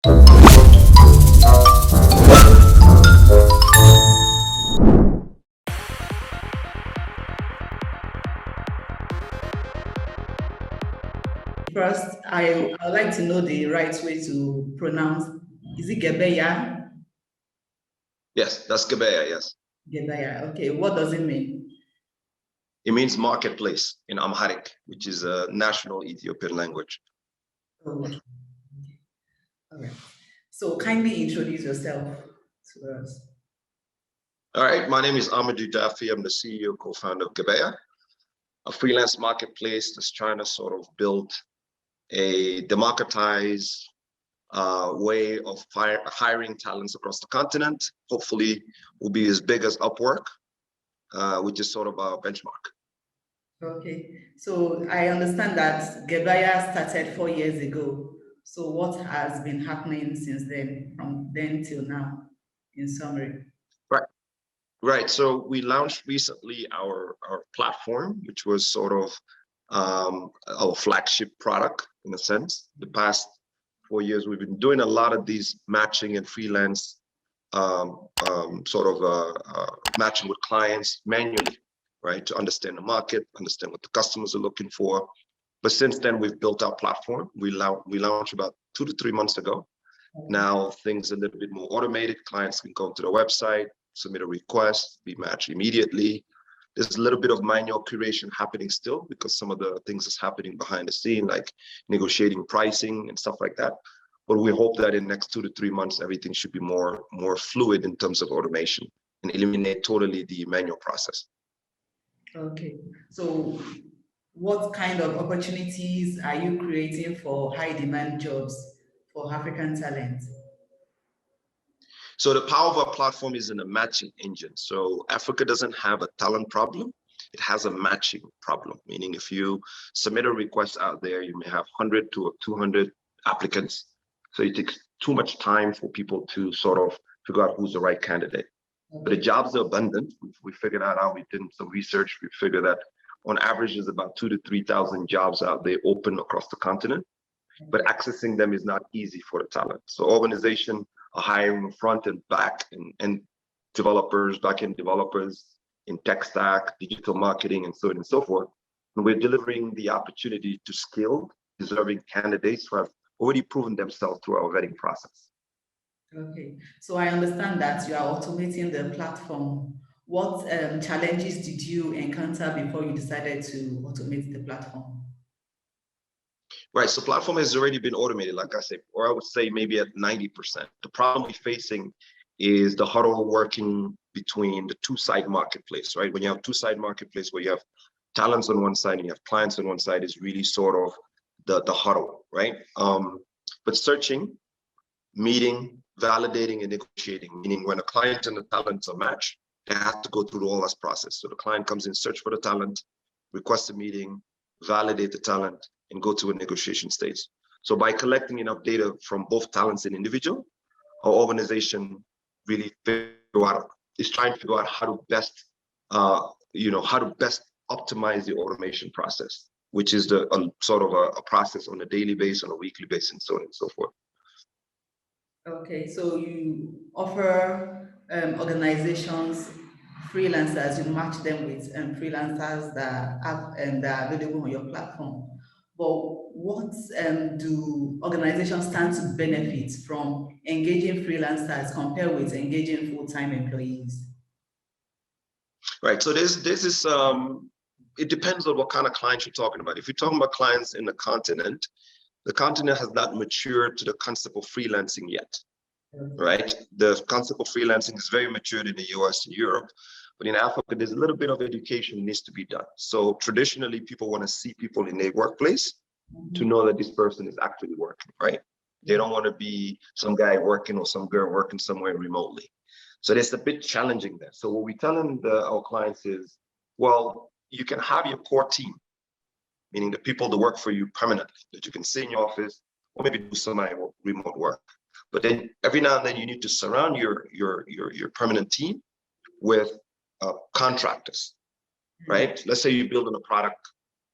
First, I would like to know the right way to pronounce. Is it Gebeya? Yes, that's Gebeya, yes. Gebeya, okay. What does it mean? It means marketplace in Amharic, which is a national Ethiopian language. Okay. All right. So kindly introduce yourself to us. All right, my name is Amadou Daffe. I'm the CEO, co-founder of Gebeya, a freelance marketplace that's trying to sort of build a democratized way of hiring talents across the continent. Hopefully, will be as big as Upwork, which is sort of our benchmark. Okay, so I understand that Gebeya started 4 years ago. So what has been happening since then, from then till now, in summary? Right. So we launched recently our platform, which was sort of our flagship product in a sense. The past 4 years, we've been doing a lot of these matching and freelance matching with clients manually, right? To understand the market, understand what the customers are looking for. But since then, we've built our platform. We launched about 2 to 3 months ago. Now things are a little bit more automated. Clients can go to the website, submit a request, be matched immediately. There's a little bit of manual curation happening still because some of the things that's happening behind the scene, like negotiating pricing and stuff like that. But we hope that in the next 2 to 3 months, everything should be more fluid in terms of automation and eliminate totally the manual process. Okay, so what kind of opportunities are you creating for high demand jobs for African talent? So the power of our platform is in a matching engine. So Africa doesn't have a talent problem. It has a matching problem, meaning if you submit a request out there, you may have 100 to 200 applicants. So it takes too much time for people to sort of figure out who's the right candidate. Okay. But the jobs are abundant. We figured that out. We did some research. We figured that on average, there's about 2,000 to 3,000 jobs out there open across the continent. But accessing them is not easy for the talent. So organizations are hiring front and back and developers, back-end developers in tech stack, digital marketing, and so on and so forth. And we're delivering the opportunity to skilled, deserving candidates who have already proven themselves through our vetting process. Okay, so I understand that you are automating the platform. What challenges did you encounter before you decided to automate the platform? Right, so platform has already been automated, like I said, or I would say maybe at 90%. The problem we're facing is the huddle working between the two-side marketplace, right? When you have two-side marketplace where you have talents on one side and you have clients on one side is really sort of the huddle, right? But searching, meeting, validating, and negotiating, meaning when a client and the talents are matched, they have to go through all this process. So the client comes in, search for the talent, request a meeting, validate the talent, and go to a negotiation stage. So by collecting enough data from both talents and individual, our organization really is trying to figure out how to best, how to best optimize the automation process, which is the sort of a process on a daily basis, on a weekly basis, and so on and so forth. Okay, so you offer organizations, freelancers, you match them with freelancers that are available on your platform. But what do organizations stand to benefit from engaging freelancers compared with engaging full-time employees? Right, so this is, it depends on what kind of clients you're talking about. If you're talking about clients in the continent has not matured to the concept of freelancing yet, right? The concept of freelancing is very matured in the US and Europe, but in Africa, there's a little bit of education needs to be done. So traditionally, people want to see people in their workplace to know that this person is actually working, right? They don't want to be some guy working or some girl working somewhere remotely. So it's a bit challenging there. So what we're telling our clients is, well, you can have your core team, meaning the people that work for you permanently, that you can see in your office, or maybe do some remote work. But then every now and then you need to surround your permanent team with contractors, right? Let's say you're building a product,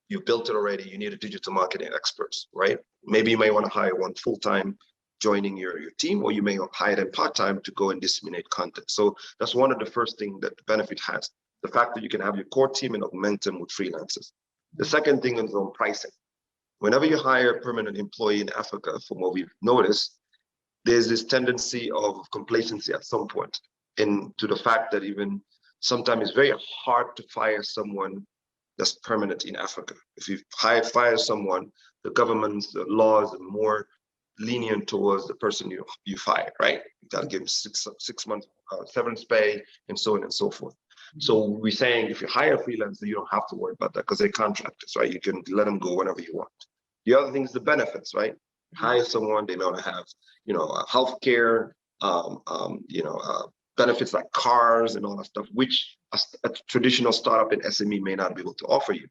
you built it already, you need a digital marketing experts, right? Maybe you may want to hire one full-time joining your team, or you may hire them part-time to go and disseminate content. So that's one of the first things that the benefit has, the fact that you can have your core team and augment them with freelancers. The second thing is on pricing. Whenever you hire a permanent employee in Africa, from what we've noticed, there's this tendency of complacency at some point, and to the fact that even sometimes it's very hard to fire someone that's permanent in Africa. If you fire someone, the government's the laws are more lenient towards the person you fire, right? You got to give them six months severance pay and so on and so forth. So we're saying if you hire a freelancer, you don't have to worry about that because they're contractors, right? You can let them go whenever you want. The other thing is the benefits, right? Hire someone, they know to have, healthcare, benefits like cars and all that stuff, which a traditional startup in SME may not be able to offer you,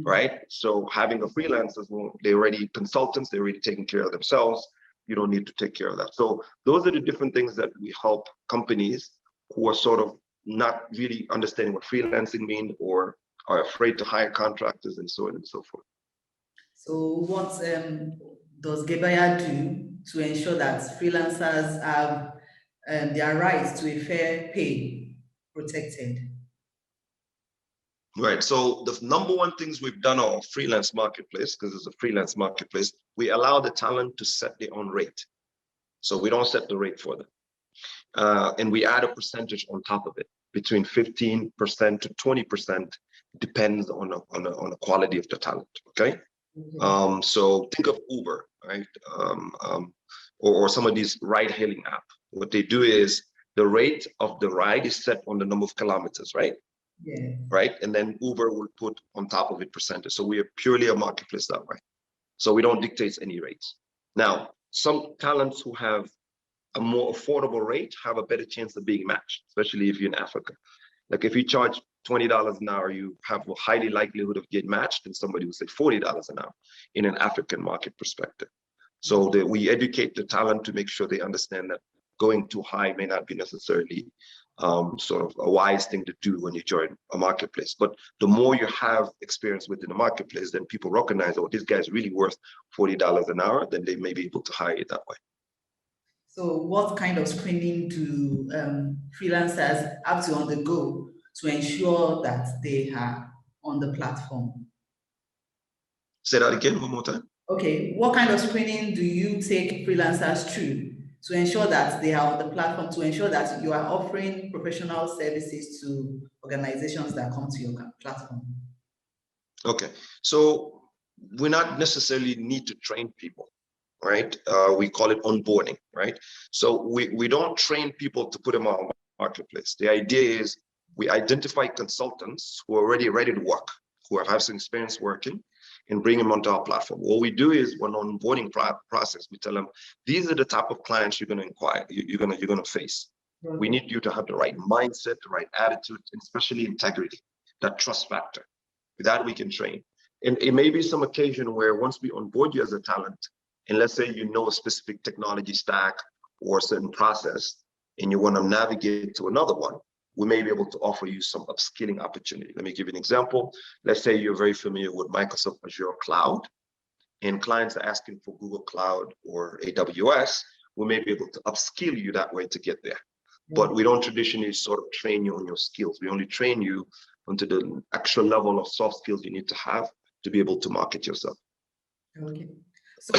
right? So having a freelancer, they're already consultants, they're already taking care of themselves. You don't need to take care of that. So those are the different things that we help companies who are sort of not really understanding what freelancing means or are afraid to hire contractors and so on and so forth. So what does Gebeya do to ensure that freelancers have their rights to a fair pay protected? Right. So the number one things we've done on freelance marketplace, because it's a freelance marketplace, we allow the talent to set their own rate. So we don't set the rate for them. And we add a percentage on top of it, between 15% to 20%, depends on the quality of the talent. Okay. So think of Uber, right? Or some of these ride-hailing app. What they do is the rate of the ride is set on the number of kilometers, right? Yeah. Right. And then Uber will put on top of it percentage. So we are purely a marketplace that way. So we don't dictate any rates. Now, some talents who have a more affordable rate have a better chance of being matched, especially if you're in Africa. Like if you charge $20 an hour, you have a highly likelihood of getting matched than somebody who say $40 an hour in an African market perspective. So that we educate the talent to make sure they understand that going too high may not be necessarily sort of a wise thing to do when you join a marketplace. But the more you have experience within the marketplace, then people recognize, oh, this guy's really worth $40 an hour, then they may be able to hire you that way. So what kind of screening do freelancers have to undergo to ensure that they are on the platform? Say that again one more time. Okay, what kind of screening do you take freelancers through to ensure that they are on the platform, to ensure that you are offering professional services to organizations that come to your platform? Okay, so we not necessarily need to train people, right? We call it onboarding, right? So we don't train people to put them on our marketplace. The idea is we identify consultants who are already ready to work, who have some experience working, and bring them onto our platform. What we do is when onboarding process, we tell them, these are the type of clients you're going to inquire, you're going to face. Okay. We need you to have the right mindset, the right attitude, and especially integrity, that trust factor. With that, we can train. And it may be some occasion where once we onboard you as a talent, and let's say you know a specific technology stack or a certain process, and you want to navigate to another one, we may be able to offer you some upskilling opportunity. Let me give you an example. Let's say you're very familiar with Microsoft Azure Cloud, and clients are asking for Google Cloud or AWS. We may be able to upskill you that way to get there. But we don't traditionally sort of train you on your skills. We only train you onto the actual level of soft skills you need to have to be able to market yourself. Okay. So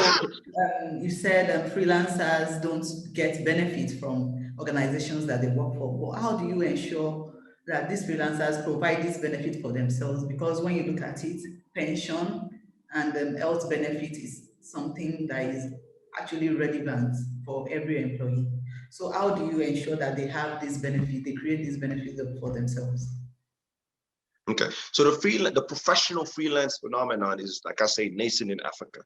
you said freelancers don't get benefit from organizations that they work for. But how do you ensure that these freelancers provide this benefit for themselves? Because when you look at it, pension and health benefit is something that is actually relevant for every employee. So how do you ensure that they have this benefit, they create this benefit for themselves? Okay, so the professional freelance phenomenon is, like I say, nascent in Africa.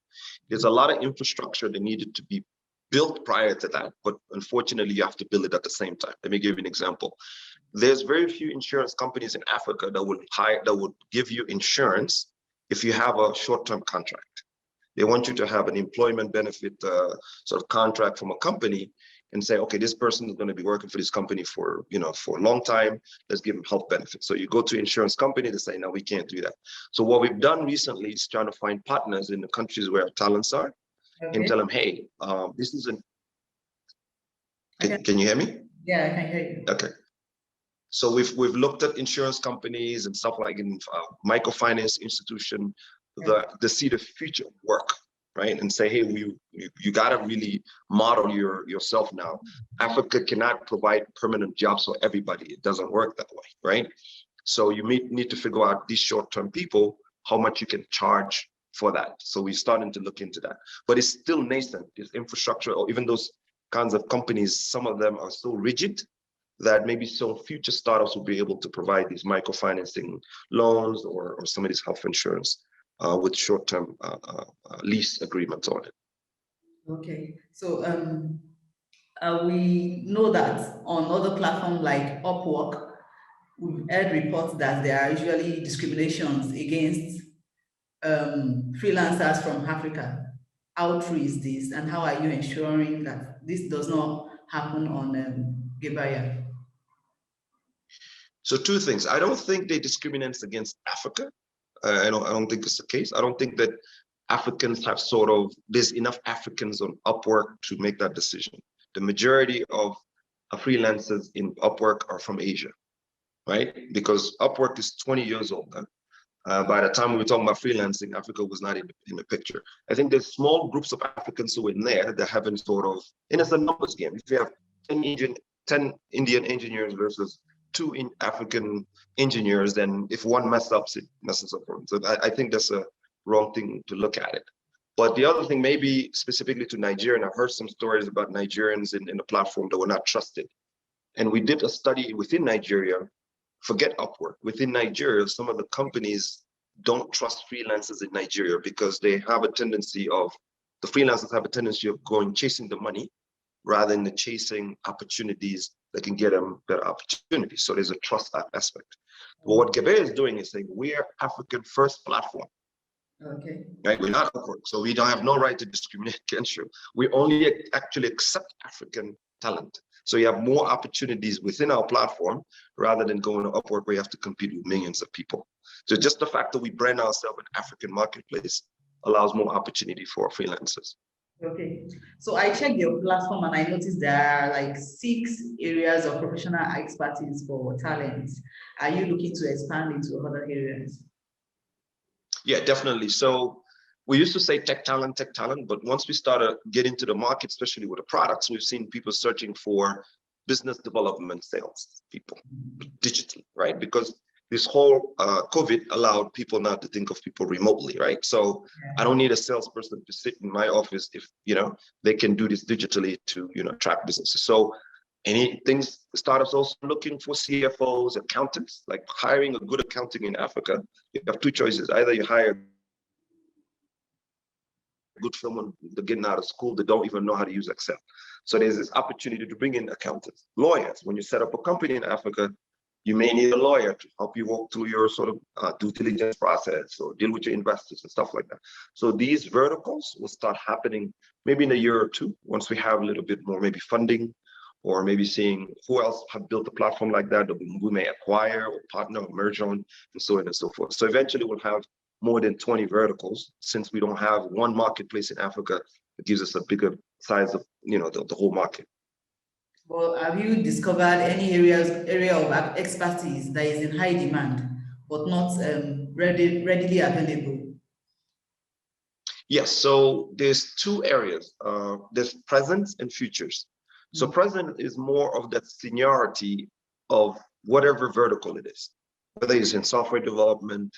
There's a lot of infrastructure that needed to be built prior to that, but unfortunately, you have to build it at the same time. Let me give you an example. There's very few insurance companies in Africa that would give you insurance if you have a short-term contract. They want you to have an employment benefit sort of contract from a company and say, okay, this person is going to be working for this company for a long time. Let's give them health benefits. So you go to insurance company, they say, no, we can't do that. So what we've done recently is trying to find partners in the countries where our talents are, okay, and tell them, hey, this is Can you hear me? Yeah, I can hear you. Okay. So we've looked at insurance companies and stuff like in microfinance institution that see the future of work, right? And say, hey, you gotta really model yourself now. Africa cannot provide permanent jobs for everybody. It doesn't work that way, right? So you need to figure out these short-term people, how much you can charge for that. So we're starting to look into that, but it's still nascent. This infrastructure, or even those kinds of companies, some of them are so rigid that maybe some future startups will be able to provide these microfinancing loans or some of these health insurance with short-term lease agreements on it. Okay, so we know that on other platforms like Upwork, we've heard reports that there are usually discriminations against freelancers from Africa. How true is this, and how are you ensuring that this does not happen on Gebeya? So two things. I don't think they discriminate against Africa. I don't think it's the case. I don't think that Africans have there's enough Africans on Upwork to make that decision. The majority of freelancers in Upwork are from Asia, right? Because Upwork is 20 years old. By the time we were talking about freelancing, Africa was not in the picture. I think there's small groups of Africans who are in there that haven't and it's a numbers game. If you have 10 Indian engineers versus 2 African engineers, then if one messes up, it messes up. So I think that's a wrong thing to look at it. But the other thing, maybe specifically to Nigeria, and I've heard some stories about Nigerians in the platform that were not trusted. And we did a study within Nigeria. Forget Upwork. Within Nigeria, some of the companies don't trust freelancers in Nigeria because the freelancers have a tendency of chasing the money rather than chasing opportunities that can get them better opportunities. So there's a trust aspect. But what Gebeya is doing is saying, we're African first platform. Okay. Right? We're not Upwork, so we don't have no right to discriminate against you. We only actually accept African talent. So you have more opportunities within our platform rather than going to Upwork where you have to compete with millions of people. So just the fact that we brand ourselves an African marketplace allows more opportunity for freelancers. Okay, so I checked your platform and I noticed there are like 6 areas of professional expertise for talents. Are you looking to expand into other areas? Yeah, definitely. So we used to say tech talent, but once we started getting into the market, especially with the products, we've seen people searching for business development sales people digitally, right? Because this whole COVID allowed people now to think of people remotely, right? So I don't need a salesperson to sit in my office if, they can do this digitally to, attract businesses. So startups also looking for CFOs, accountants, like hiring a good accounting in Africa. You have 2 choices. Either you hire good someone getting out of school that don't even know how to use Excel. So there's this opportunity to bring in accountants, lawyers. When you set up a company in Africa, you may need a lawyer to help you walk through your due diligence process or deal with your investors and stuff like that. So these verticals will start happening maybe in a year or 2, once we have a little bit more maybe funding, or maybe seeing who else have built a platform like that we may acquire or partner or merge on, and so on and so forth. So eventually we'll have more than 20 verticals, since we don't have one marketplace in Africa that gives us a bigger size of the whole market. Well, have you discovered any area of expertise that is in high demand but not readily available? Yes, so there's 2 areas. There's presence and futures. So present is more of that seniority of whatever vertical it is, whether it's in software development,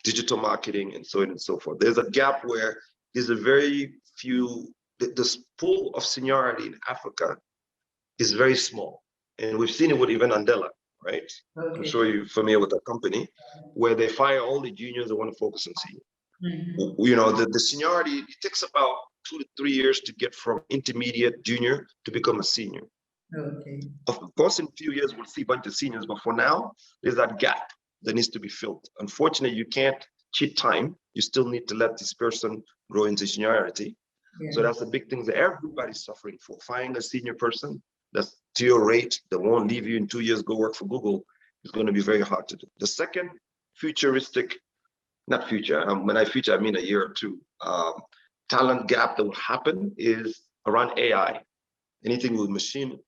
digital marketing, and so on and so forth. There's a gap where there's a very few, this pool of seniority in Africa is very small. And we've seen it with even Andela, right? Okay. I'm sure you're familiar with that company, where they fire all the juniors that want to focus on senior. The seniority, it takes about 2 to 3 years to get from intermediate junior to become a senior. Okay. Of course, in a few years, we'll see a bunch of seniors, but for now, there's that gap that needs to be filled. Unfortunately, you can't cheat time. You still need to let this person grow into seniority. Yeah. So that's the big thing that everybody's suffering for. Finding a senior person that's to your rate, that won't leave you in 2 years, go work for Google, is going to be very hard to do. The second futuristic, not future, when I future, I mean a year or 2, talent gap that will happen is around AI. anything with machine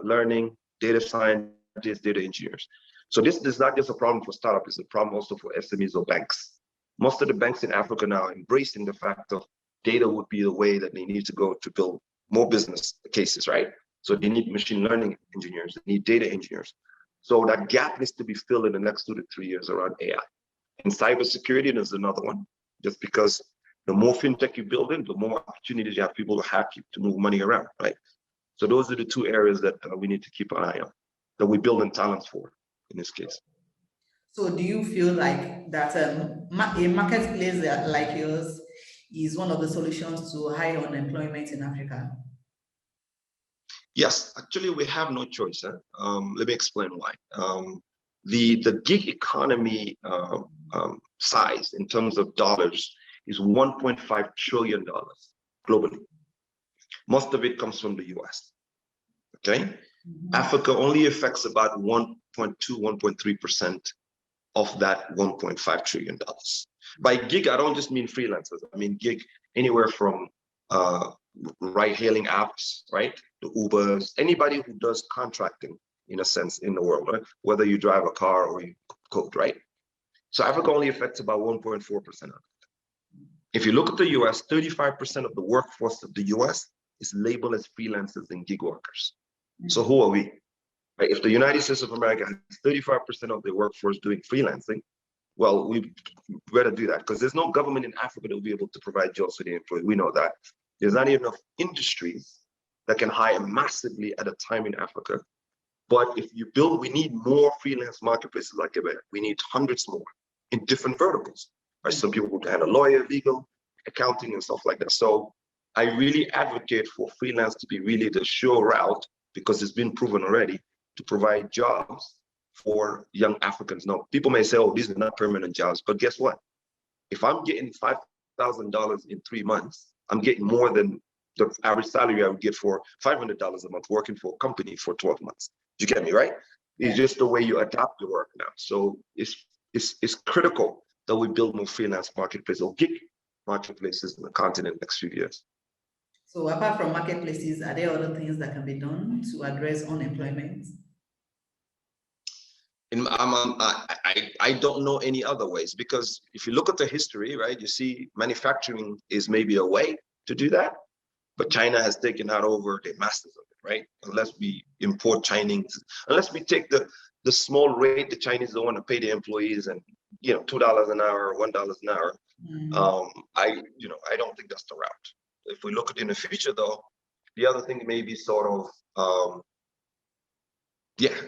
learning, data scientists, data engineers. So this is not just a problem for startups, it's a problem also for SMEs or banks. Most of the banks in Africa now are embracing the fact of data would be the way that they need to go to build more business cases, right? So they need machine learning engineers, they need data engineers. So that gap needs to be filled in the next 2 to 3 years around AI. And cybersecurity is another one, just because the more fintech you build in, the more opportunities you have people to have to move money around, right? So those are the 2 areas that we need to keep an eye on, that we build in talents for in this case. So do you feel like that a marketplace like yours is one of the solutions to high unemployment in Africa? Yes, actually, we have no choice. Let me explain why. The gig economy size in terms of dollars is $1.5 trillion globally. Most of it comes from the US. Okay, Africa only affects about 1.2, 1.3% of that $1.5 trillion. By gig, I don't just mean freelancers. I mean gig anywhere from ride-hailing apps, right? The Ubers, anybody who does contracting in a sense in the world, right? Whether you drive a car or you code, right? So Africa only affects about 1.4% of it. If you look at the US, 35% of the workforce of the US is labeled as freelancers and gig workers. So who are we? Right? If the United States of America has 35% of the workforce doing freelancing, well, we better do that, because there's no government in Africa that will be able to provide jobs for the employee. We know that. There's not enough industries that can hire massively at a time in Africa. But if you build, we need more freelance marketplaces like Gebeya. We need hundreds more in different verticals. Right? Some people who handle lawyer, legal, accounting, and stuff like that. So I really advocate for freelance to be really the sure route, because it's been proven already to provide jobs for young Africans. Now, people may say, oh, these are not permanent jobs, but guess what? If I'm getting $5,000 in 3 months, I'm getting more than the average salary I would get for $500 a month working for a company for 12 months. You get me, right? It's just the way you adapt your work now. So it's critical that we build more freelance marketplaces or gig marketplaces in the continent in the next few years. So apart from marketplaces, are there other things that can be done to address unemployment? I don't know any other ways, because if you look at the history, right, you see manufacturing is maybe a way to do that, but China has taken that over, the masters of it, right? Unless we import Chinese, unless we take the small rate the Chinese don't want to pay the employees, and $2 an hour, $1 an hour. I don't think that's the route. If we look at in the future, though, the other thing may be sort of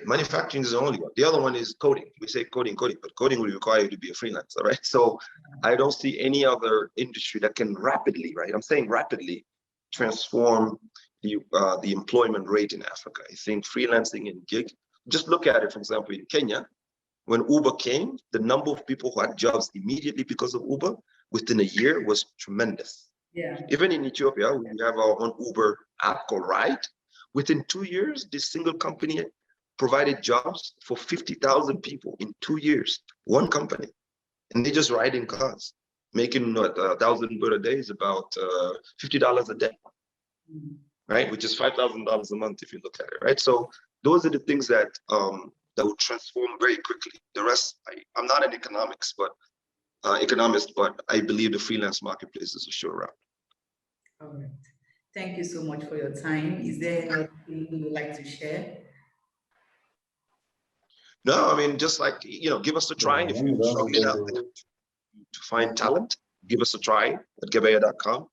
manufacturing is the only one. The other one is coding. We say coding, but coding will require you to be a freelancer, right? So I don't see any other industry that can rapidly, right? I'm saying rapidly, transform the employment rate in Africa. I think freelancing and gig, just look at it, for example, in Kenya, when Uber came, the number of people who had jobs immediately because of Uber within a year was tremendous. Yeah. Even in Ethiopia, we have our own Uber app called Ride. Within 2 years, this single company provided jobs for 50,000 people in 2 years, one company. And they just ride in cars, making 1,000 birr a day is about $50 a day, right? Which is $5,000 a month if you look at it, right? So those are the things that that will transform very quickly. The rest, I'm not an economist, but I believe the freelance marketplace is a sure route. All right. Thank you so much for your time. Is there anything you would like to share? No, I mean, just like, give us a try. If you're struggling out there to find talent, give us a try at Gebeya.com.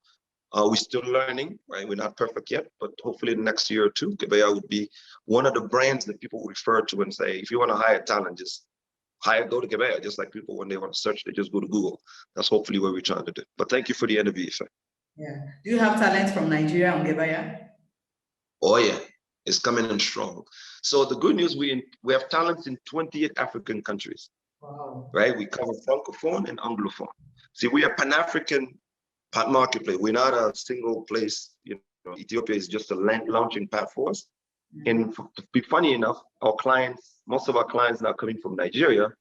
We're still learning, right? We're not perfect yet, but hopefully the next year or two, Gebeya would be one of the brands that people refer to and say, if you want to hire talent, just go to Gebeya. Just like people, when they want to search, they just go to Google. That's hopefully what we're trying to do. But thank you for the interview, Ife. Yeah. Do you have talent from Nigeria on Gebeya? Oh yeah, it's coming in strong. So the good news, we have talents in 28 African countries. Wow. Right? We cover Francophone and Anglophone. See, we are Pan-African marketplace. We're not a single place. Ethiopia is just a launching pad for us. And to be funny enough, most of our clients now coming from Nigeria,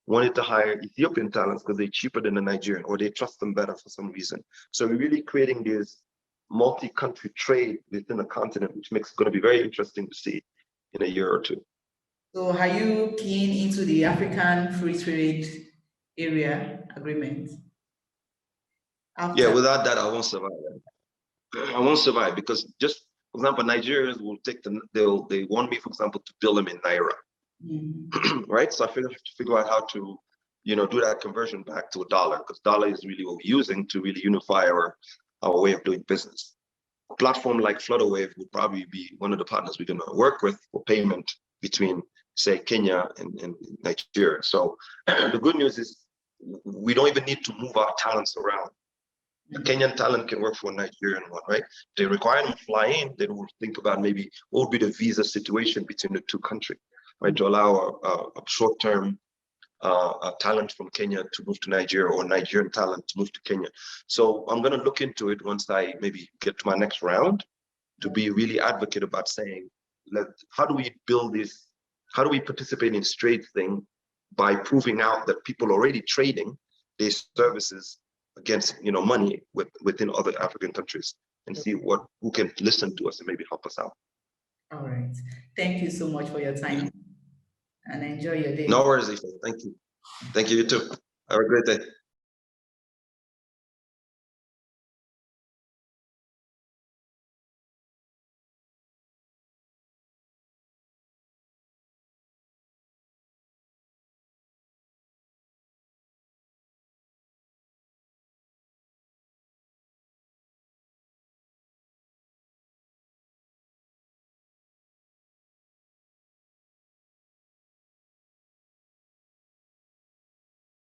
wanted to hire Ethiopian talents because they're cheaper than the Nigerian, or they trust them better for some reason. So we're really creating this multi-country trade within the continent, which makes it going to be very interesting to see in a year or two. So are you keen into the African Free Trade Area Agreement? Yeah, without that, I won't survive. I won't survive because just, for example, Nigerians will take they want me, for example, to bill them in Naira, right? So I have to figure out how to, do that conversion back to a dollar, because dollar is really what we're using to really unify our way of doing business. A platform like Flutterwave would probably be one of the partners we're going to work with for payment between, say, Kenya and Nigeria. So the good news is we don't even need to move our talents around. A Kenyan talent can work for a Nigerian one, right? They require them to fly in, they will think about maybe what would be the visa situation between the two countries, right? To allow a short-term talent from Kenya to move to Nigeria, or Nigerian talent to move to Kenya. So I'm going to look into it once I maybe get to my next round, to be really advocate about saying, how do we build this? How do we participate in this trade thing by proving out that people already trading these services against money within other African countries, and see who can listen to us and maybe help us out. All right. Thank you so much for your time, and enjoy your day. No worries, Ife. Thank you. Thank you, you too. Have a great day.